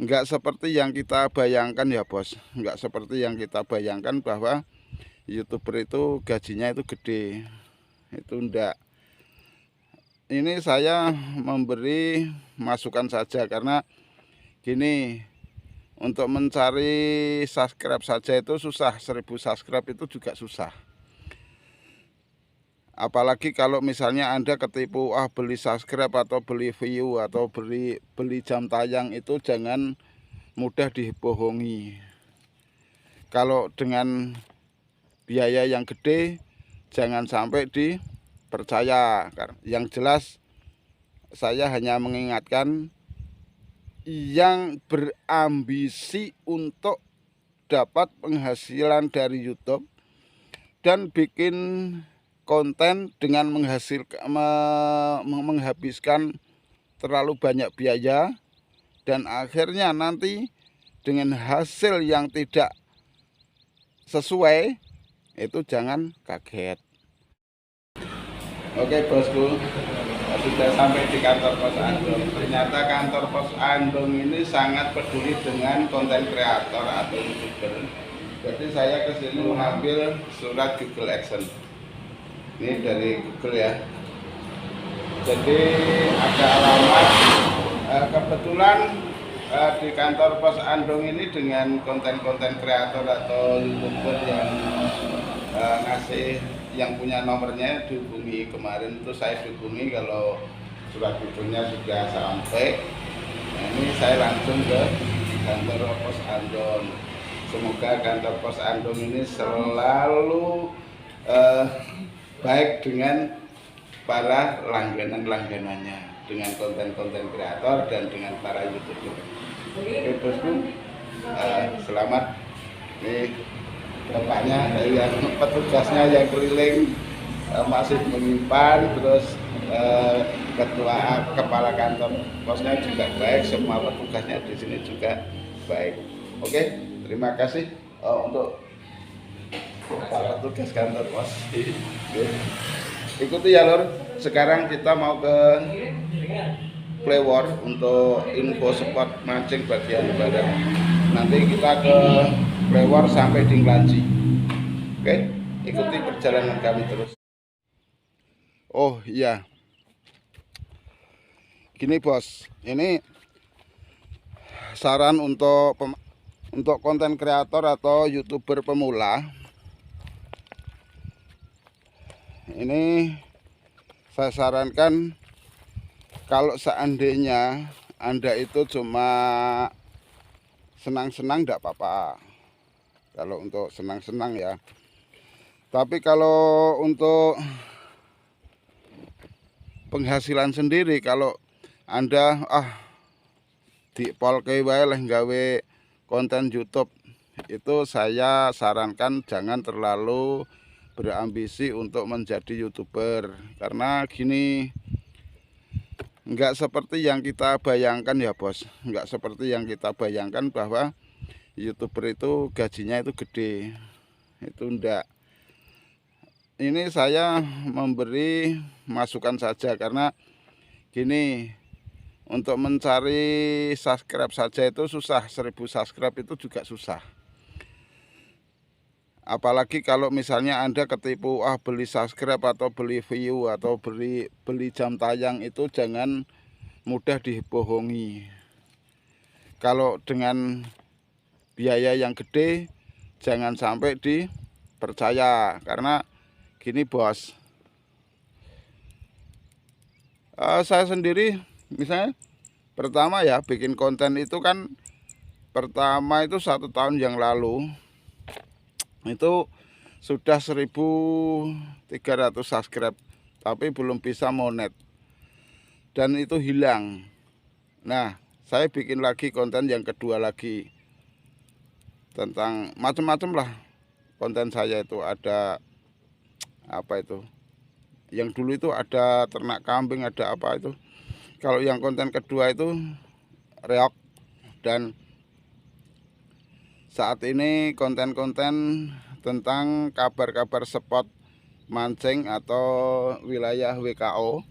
nggak seperti yang kita bayangkan ya bos, nggak seperti yang kita bayangkan bahwa YouTuber itu gajinya itu gede. Itu enggak. Ini saya memberi masukan saja karena gini, untuk mencari subscribe saja itu susah, 1000 subscribe itu juga susah. Apalagi kalau misalnya Anda ketipu beli subscribe atau beli view atau beli jam tayang, itu jangan mudah dibohongi. Kalau dengan biaya yang gede jangan sampai dipercaya. Yang jelas saya hanya mengingatkan yang berambisi untuk dapat penghasilan dari YouTube dan bikin konten dengan menghabiskan terlalu banyak biaya dan akhirnya nanti dengan hasil yang tidak sesuai, itu jangan kaget. Oke bosku, sudah sampai di kantor pos Andong. Ternyata kantor pos Andong ini sangat peduli dengan konten kreator atau YouTuber. Jadi saya kesini mengambil surat Google AdSense. Ini dari Google ya. Jadi ada alamat. Kebetulan di kantor pos Andong ini dengan konten-konten kreator atau YouTuber yang ngasih, yang punya nomornya dihubungi. Kemarin itu saya dihubungi kalau surat Google-nya sudah sampai. Nah, ini saya langsung ke kantor pos Andong. Semoga kantor pos Andong ini selalu baik dengan para langganan-langganannya, dengan konten-konten kreator dan dengan para YouTuber. Oke bosku, selamat. Ini bapaknya, yang petugasnya yang keliling masih menyimpan, terus kepala kantor posnya juga baik, semua petugasnya di sini juga baik. Oke, terima kasih untuk para petugas kantor pos. Ikuti ya lor. Sekarang kita mau ke Playwar untuk info spot mancing bagian badan. Nanti kita ke Playwar sampai di Nglanji. Oke, ikuti perjalanan kami terus. Oh iya, gini bos, ini saran untuk konten kreator atau YouTuber pemula. Ini saya sarankan, kalau seandainya Anda itu cuma senang-senang tidak apa-apa, kalau untuk senang-senang ya. Tapi kalau untuk penghasilan sendiri, kalau Anda di polke wae leh gawe konten YouTube, itu saya sarankan jangan terlalu berambisi untuk menjadi YouTuber. Karena gini, nggak seperti yang kita bayangkan ya bos, nggak seperti yang kita bayangkan bahwa YouTuber itu gajinya itu gede. Itu enggak. Ini saya memberi masukan saja karena gini, untuk mencari subscribe saja itu susah, 1000 subscribe itu juga susah. Apalagi kalau misalnya Anda ketipu beli subscribe atau beli view atau beli jam tayang, itu jangan mudah dibohongi. Kalau dengan biaya yang gede jangan sampai dipercaya. Karena gini bos, saya sendiri misalnya pertama ya bikin konten itu kan, pertama itu 1 tahun yang lalu itu sudah 1300 subscribe, tapi belum bisa monet dan itu hilang. Nah, saya bikin lagi konten yang kedua lagi tentang macam-macam lah. Konten saya itu ada apa itu, yang dulu itu ada ternak kambing, ada apa itu. Kalau yang konten kedua itu reok, dan saat ini konten-konten tentang kabar-kabar spot mancing atau wilayah WKO.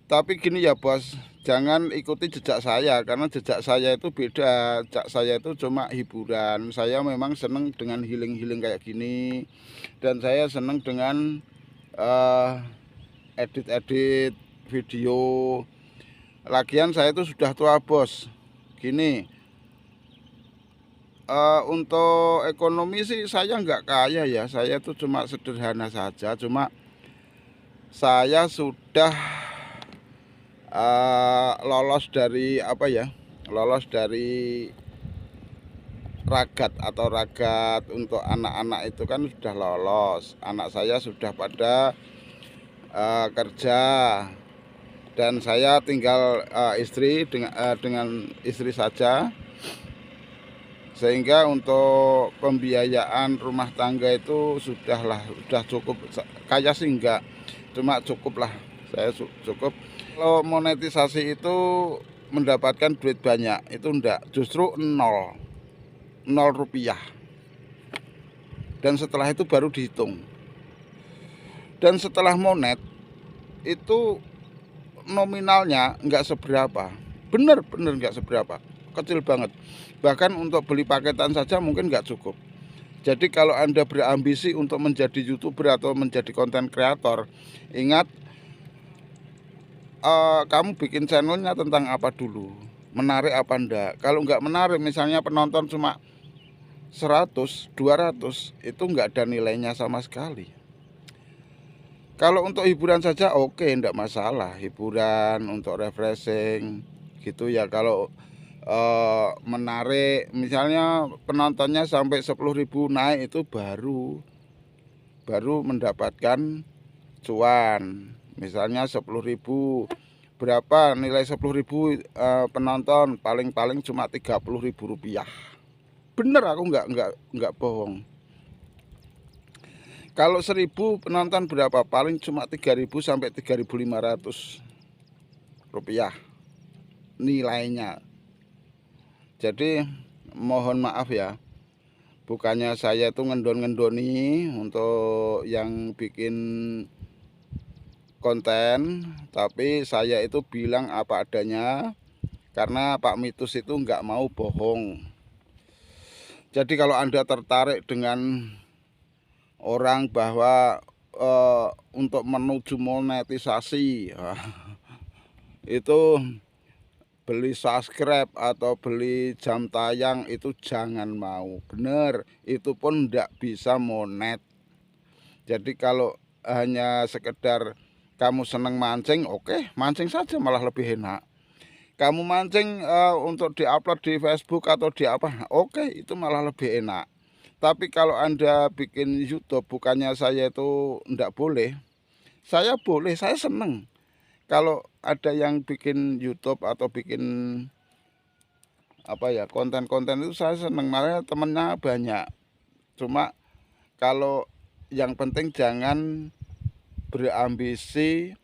Tapi gini ya bos, jangan ikuti jejak saya, karena jejak saya itu beda. Jejak saya itu cuma hiburan. Saya memang seneng dengan healing-healing kayak gini, dan saya seneng dengan edit-edit video. Lagian saya itu sudah tua bos. Gini, untuk ekonomi sih saya nggak kaya ya. Saya itu cuma sederhana saja. Cuma saya sudah lolos dari lolos dari ragat untuk anak-anak itu kan sudah lolos. Anak saya sudah pada kerja, dan saya tinggal istri dengan istri saja, sehingga untuk pembiayaan rumah tangga itu sudah cukup. Kaya sih enggak, cuma cukup lah, saya cukup. Kalau monetisasi itu mendapatkan duit banyak, itu enggak, justru nol rupiah. Dan setelah itu baru dihitung. Dan setelah monet itu nominalnya enggak seberapa, bener-bener enggak seberapa, kecil banget. Bahkan untuk beli paketan saja mungkin enggak cukup. Jadi kalau Anda berambisi untuk menjadi YouTuber atau menjadi konten kreator, ingat, kamu bikin channelnya tentang apa dulu, menarik apa enggak. Kalau enggak menarik, misalnya penonton cuma 100, 200, itu enggak ada nilainya sama sekali. Kalau untuk hiburan saja oke, enggak masalah, hiburan untuk refreshing gitu ya. Kalau menarik, misalnya penontonnya sampai 10.000 naik, itu baru mendapatkan cuan. Misalnya 10.000, berapa nilai 10.000 penonton, paling cuma 30.000 rupiah. Bener, aku nggak bohong. Kalau 1.000 penonton berapa, paling cuma 3.000 sampai 3.500 rupiah nilainya. Jadi mohon maaf ya, bukannya saya itu ngendon-ngendoni untuk yang bikin konten, tapi saya itu bilang apa adanya, karena Pak Mitus itu nggak mau bohong. Jadi kalau Anda tertarik dengan orang bahwa untuk menuju monetisasi, itu beli subscribe atau beli jam tayang, itu jangan mau. Bener, itu pun nggak bisa monet. Jadi kalau hanya sekedar kamu seneng mancing, oke, mancing saja malah lebih enak. Kamu mancing untuk diupload di Facebook atau di apa, oke, itu malah lebih enak. Tapi kalau Anda bikin YouTube, bukannya saya itu ndak boleh. Saya boleh, saya seneng. Kalau ada yang bikin YouTube atau bikin konten-konten, itu saya seneng, malah temennya banyak. Cuma kalau yang penting jangan berambisi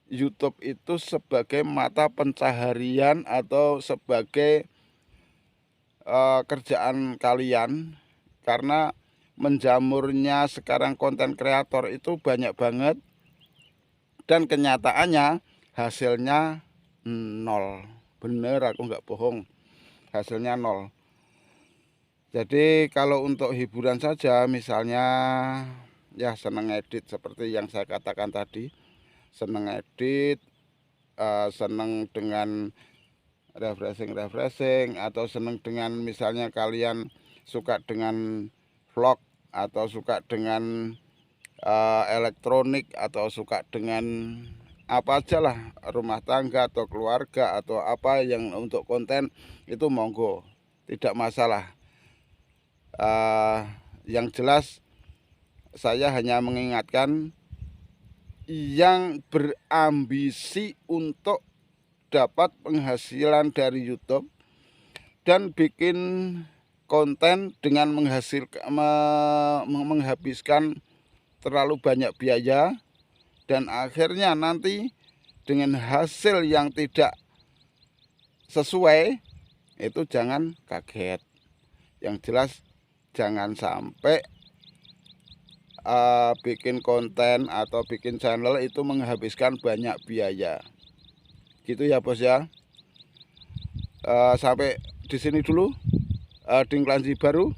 YouTube itu sebagai mata pencaharian atau sebagai kerjaan kalian, karena menjamurnya sekarang konten kreator itu banyak banget, dan kenyataannya hasilnya nol. Bener, aku nggak bohong, hasilnya nol. Jadi kalau untuk hiburan saja, misalnya ya seneng edit seperti yang saya katakan tadi, seneng edit, seneng dengan refreshing, atau seneng dengan, misalnya kalian suka dengan vlog, atau suka dengan elektronik, atau suka dengan apa aja lah, rumah tangga atau keluarga atau apa yang untuk konten, itu monggo, tidak masalah. Yang jelas saya hanya mengingatkan yang berambisi untuk dapat penghasilan dari YouTube dan bikin konten dengan menghabiskan terlalu banyak biaya, dan akhirnya nanti dengan hasil yang tidak sesuai, itu jangan kaget. Yang jelas jangan sampai bikin konten atau bikin channel itu menghabiskan banyak biaya. Gitu ya bos ya. Sampai di sini dulu. Dingklansi baru.